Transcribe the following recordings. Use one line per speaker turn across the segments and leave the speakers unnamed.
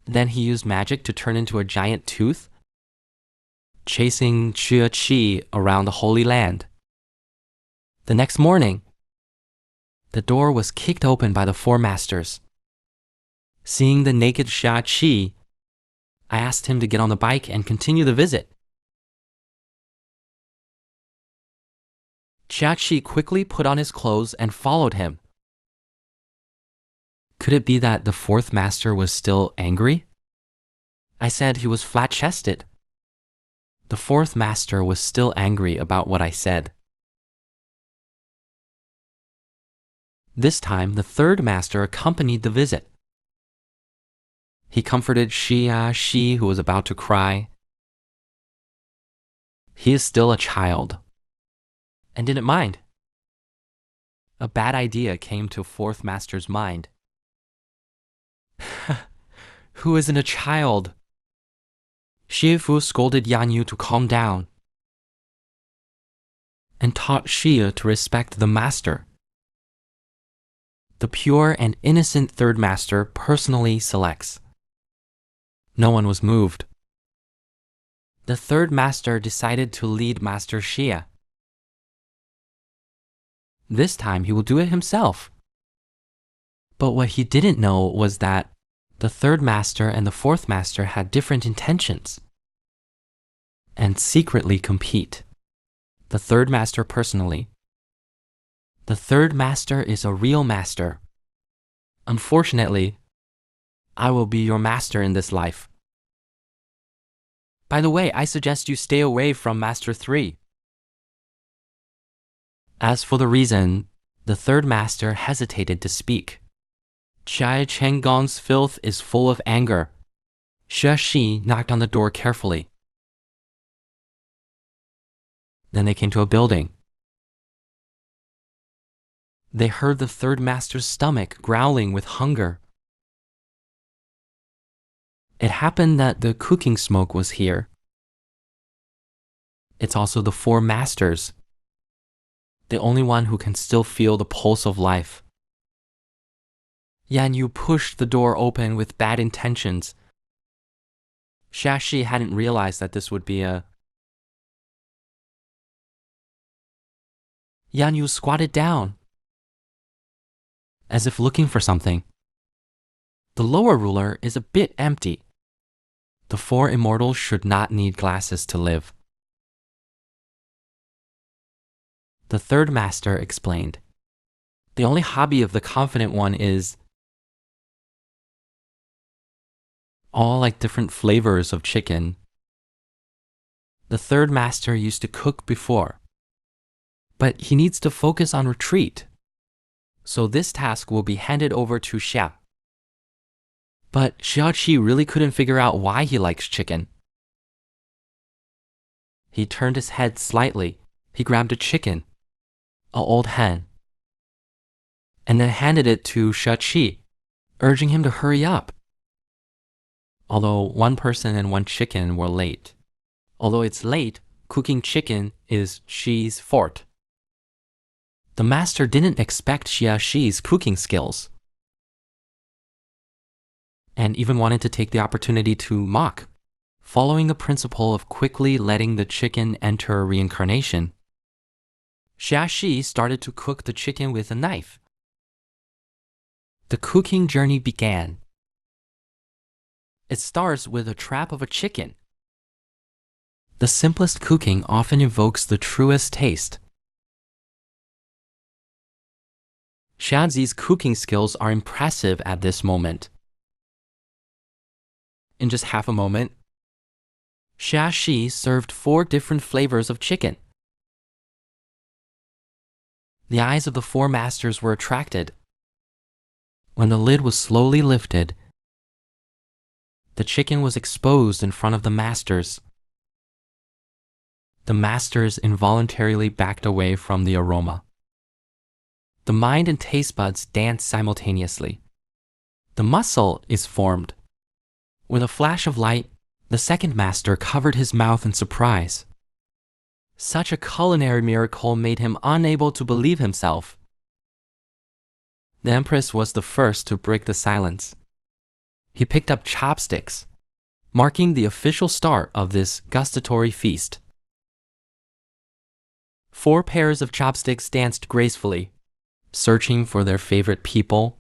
Then he used magic to turn into a giant tooth, chasing Qi around the Holy Land. The next morning, the door was kicked open by the four masters. Seeing the naked Qi, I asked him to get on the bike and continue the visit. Qi quickly put on his clothes and followed him. Could it be that the fourth master was still angry? I said he was flat-chested. The fourth master was still angry about what I said. This time, the third master accompanied the visit. He comforted Shi, who was about to cry. He is still a child, and didn't mind. A bad idea came to fourth master's mind. Who isn't a child? Shifu scolded Yanyu to calm down and taught Xie to respect the master. The pure and innocent third master personally selects. No one was moved. The third master decided to lead Master Xie. This time he will do it himself. But what he didn't know was that the third master and the fourth master had different intentions and secretly compete. The third master personally. The third master is a real master. Unfortunately, I will be your master in this life. By the way, I suggest you stay away from Master 3. As for the reason, the third master hesitated to speak. Chai Chenggong's filth is full of anger. Shi knocked on the door carefully. Then they came to a building. They heard the third master's stomach growling with hunger. It happened that the cooking smoke was here. It's also the four masters, the only one who can still feel the pulse of life. Yanyu pushed the door open with bad intentions. Shashi hadn't realized that this would be a... Yanyu squatted down, as if looking for something. The lower ruler is a bit empty. The four immortals should not need glasses to live. The third master explained. The only hobby of the confident one is all like different flavors of chicken. The third master used to cook before, but he needs to focus on retreat. So this task will be handed over to Xia. But Xiaoqi really couldn't figure out why he likes chicken. He turned his head slightly. He grabbed a chicken, an old hen, and then handed it to Xiaoqi, urging him to hurry up. Although one person and one chicken were late. Although it's late, cooking chicken is Xi's forte. The master didn't expect Xiaoqi's cooking skills, and even wanted to take the opportunity to mock. Following the principle of quickly letting the chicken enter reincarnation, Xiaoqi started to cook the chicken with a knife. The cooking journey began. It starts with a trap of a chicken. The simplest cooking often evokes the truest taste. Xiaozi's cooking skills are impressive at this moment. In just half a moment, Xiaoqi served 4 different flavors of chicken. The eyes of the 4 masters were attracted. When the lid was slowly lifted, the chicken was exposed in front of the masters. The masters involuntarily backed away from the aroma. The mind and taste buds dance simultaneously. The muscle is formed. With a flash of light, the second master covered his mouth in surprise. Such a culinary miracle made him unable to believe himself. The Empress was the first to break the silence. He picked up chopsticks, marking the official start of this gustatory feast. 4 pairs of chopsticks danced gracefully, searching for their favorite people.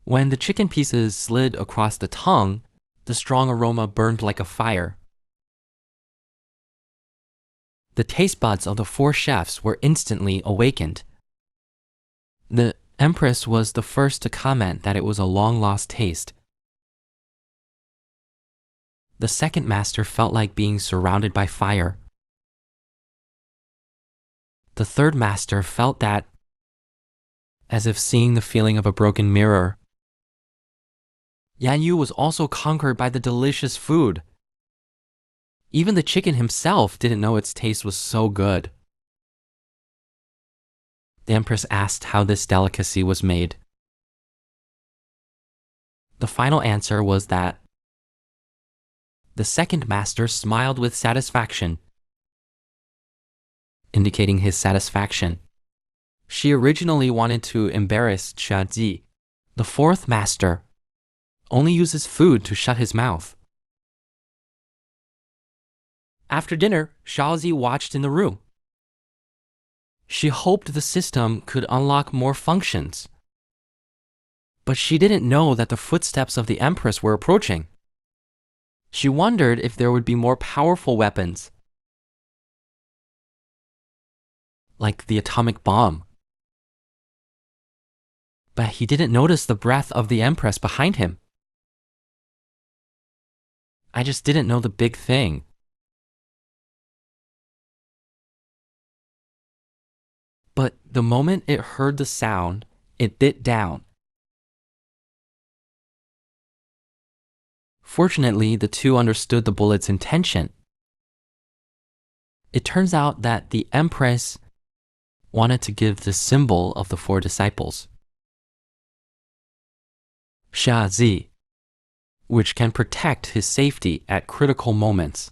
When the chicken pieces slid across the tongue, the strong aroma burned like a fire. The taste buds of the 4 chefs were instantly awakened. The Empress was the first to comment that it was a long-lost taste. The second master felt like being surrounded by fire. The third master felt that, as if seeing the feeling of a broken mirror. Yan Yu was also conquered by the delicious food. Even the chicken himself didn't know its taste was so good. The Empress asked how this delicacy was made. The final answer was that the second master smiled with satisfaction, indicating his satisfaction. She originally wanted to embarrass Xiaoji. The fourth master only uses food to shut his mouth. After dinner, Xiaozi watched in the room. She hoped the system could unlock more functions. But she didn't know that the footsteps of the Empress were approaching. She wondered if there would be more powerful weapons, like the atomic bomb. But he didn't notice the breath of the Empress behind him. I just didn't know the big thing. But the moment it heard the sound, it bit down. Fortunately, the two understood the bullet's intention. It turns out that the Empress wanted to give the symbol of the 4 disciples, Xiaozi, which can protect his safety at critical moments.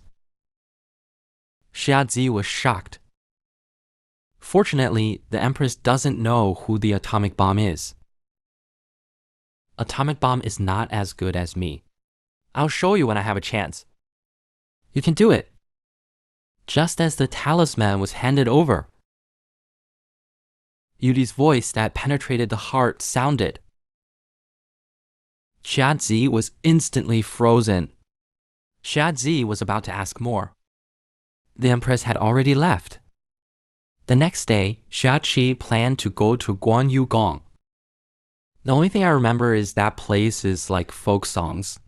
Xiaozi was shocked. Fortunately, the Empress doesn't know who the atomic bomb is. Atomic bomb is not as good as me. I'll show you when I have a chance. You can do it. Just as the talisman was handed over, Yudi's voice that penetrated the heart sounded. Xiaozi was instantly frozen. Xiaozi was about to ask more. The Empress had already left. The next day, Xiaoqi planned to go to Guanyu Gong. The only thing I remember is that place is like folk songs.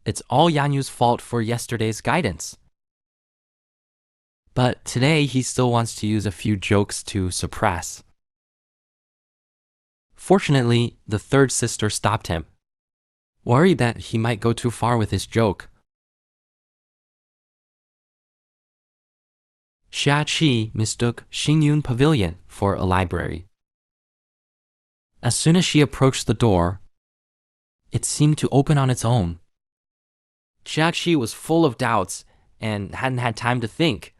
It's all Yanyu's fault for yesterday's guidance. But today he still wants to use a few jokes to suppress. Fortunately, the third sister stopped him, worried that he might go too far with his joke. Xiaoqi mistook Xingyun Pavilion for a library. As soon as she approached the door, it seemed to open on its own. Xiaoqi was full of doubts and hadn't had time to think.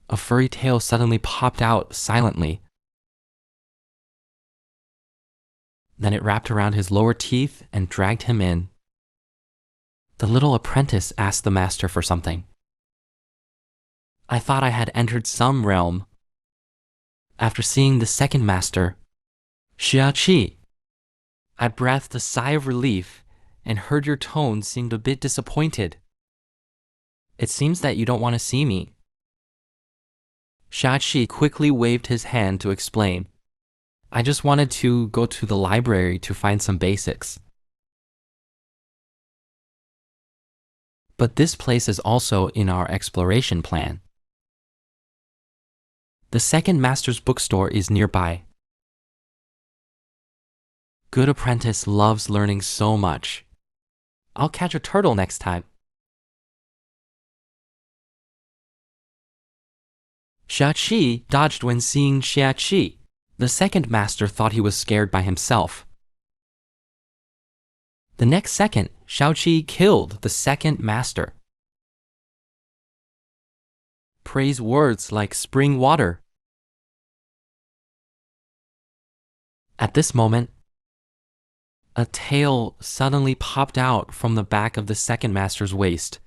A furry tail suddenly popped out silently. Then it wrapped around his lower teeth and dragged him in. The little apprentice asked the master for something. I thought I had entered some realm. After seeing the second master, Xiaoqi, I breathed a sigh of relief and heard your tone seemed a bit disappointed. It seems that you don't want to see me. Xiaoqi quickly waved his hand to explain. I just wanted to go to the library to find some basics. But this place is also in our exploration plan. The second master's bookstore is nearby. Good apprentice loves learning so much. I'll catch a turtle next time. Xiaoqi dodged when seeing Xiaoqi. The second master thought he was scared by himself. The next second, Xiaoqi killed the second master. Praise words like spring water. At this moment, A tail suddenly popped out from the back of the second master's waist.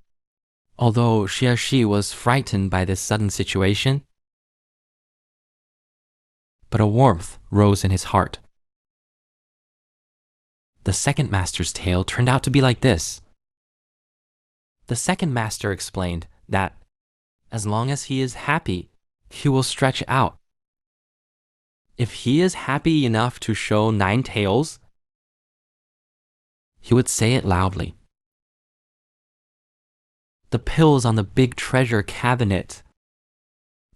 Although Xiaxi was frightened by this sudden situation, but a warmth rose in his heart. The second master's tail turned out to be like this. The second master explained that as long as he is happy, he will stretch out. If he is happy enough to show 9 tails, he would say it loudly. The pills on the big treasure cabinet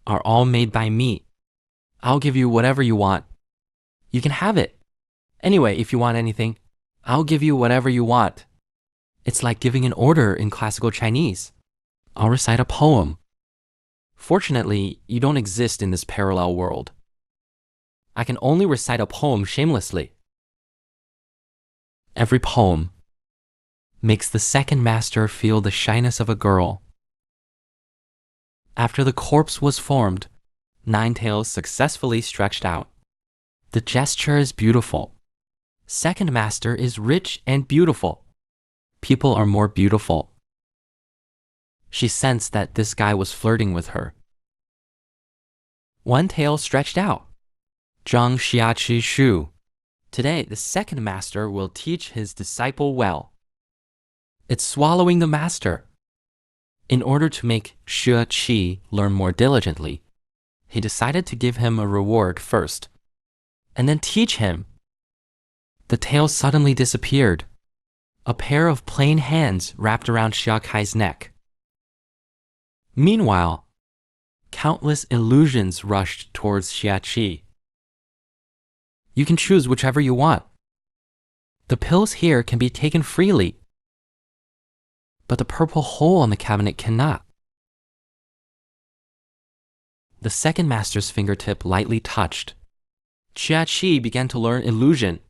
are all made by me. I'll give you whatever you want. You can have it. Anyway, if you want anything, I'll give you whatever you want. It's like giving an order in classical Chinese. I'll recite a poem. Fortunately, you don't exist in this parallel world. I can only recite a poem shamelessly. Every poem makes the second master feel the shyness of a girl. After the corpse was formed, 9 tails successfully stretched out. The gesture is beautiful. Second master is rich and beautiful. People are more beautiful. She sensed that this guy was flirting with her. 1 tail stretched out. Zhang Xiachi Shu. Today, the second master will teach his disciple well. It's swallowing the master. In order to make Xiachi learn more diligently, he decided to give him a reward first, and then teach him. The tail suddenly disappeared. A pair of plain hands wrapped around Xia Kai's neck. Meanwhile, countless illusions rushed towards Xiachi. You can choose whichever you want. The pills here can be taken freely, but the purple hole on the cabinet cannot. The second master's fingertip lightly touched. Xiachi began to learn illusion.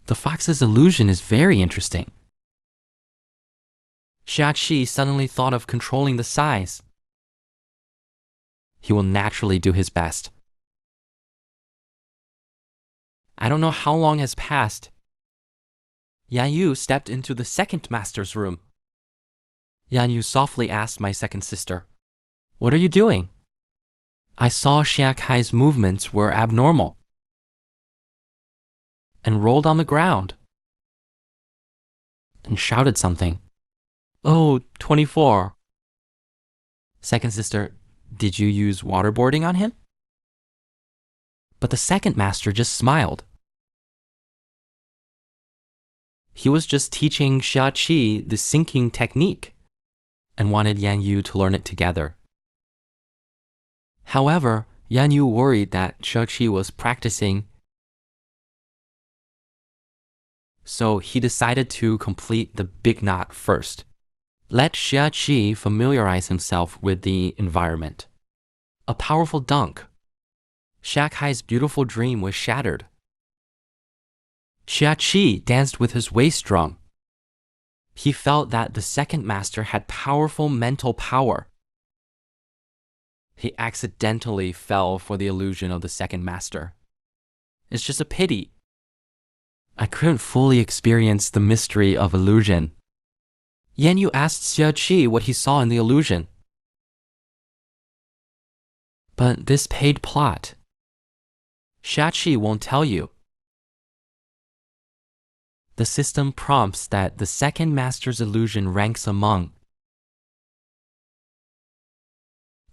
The fox's illusion is very interesting. Xiachi suddenly thought of controlling the size. He will naturally do his best. I don't know how long has passed. Yan Yu stepped into the second master's room. Yan Yu softly asked my second sister, "What are you doing?" I saw Xia Kai's movements were abnormal and rolled on the ground and shouted something. "Oh, 24. Second sister, did you use waterboarding on him? But the second master just smiled. He was just teaching Xiachi the sinking technique and wanted Yan Yu to learn it together. However, Yan Yu worried that Xiachi was practicing, so he decided to complete the big knot first. Let Xiachi familiarize himself with the environment. A powerful dunk. Xia Kai's beautiful dream was shattered. Xiachi danced with his waist drum. He felt that the second master had powerful mental power. He accidentally fell for the illusion of the second master. It's just a pity. I couldn't fully experience the mystery of illusion. Yan Yu asked Xiachi what he saw in the illusion. But this paid plot. Xiachi won't tell you. The system prompts that the second master's illusion ranks among.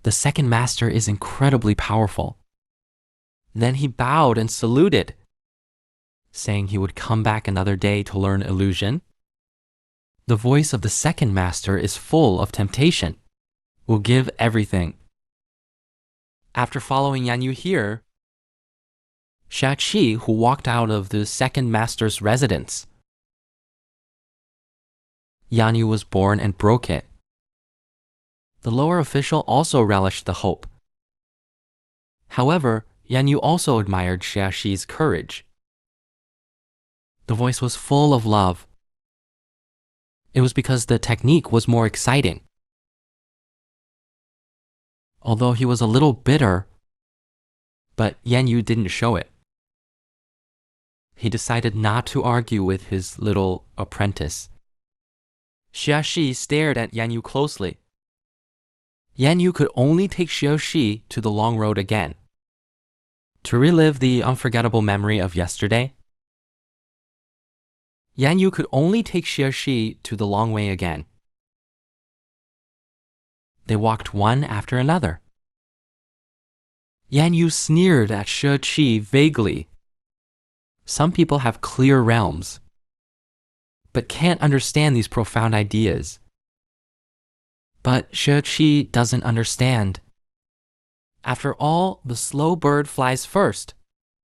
The second master is incredibly powerful. Then he bowed and saluted, saying he would come back another day to learn illusion. The voice of the second master is full of temptation. Will give everything. After following Yan Yu here, Xiachi, who walked out of the second master's residence, Yan Yu was born and broke it. The lower official also relished the hope. However, Yan Yu also admired Xiaxi's courage. The voice was full of love. It was because the technique was more exciting. Although he was a little bitter, but Yan Yu didn't show it. He decided not to argue with his little apprentice. Xiaxi stared at Yan Yu closely. Yan Yu could only take Xiaoxi to the long road again. To relive the unforgettable memory of yesterday, Yan Yu could only take Xiaoxi to the long way again. They walked one after another. Yan Yu sneered at Xiaoqi vaguely. Some people have clear realms, but can't understand these profound ideas. But Xiaoqi doesn't understand. After all, the slow bird flies first.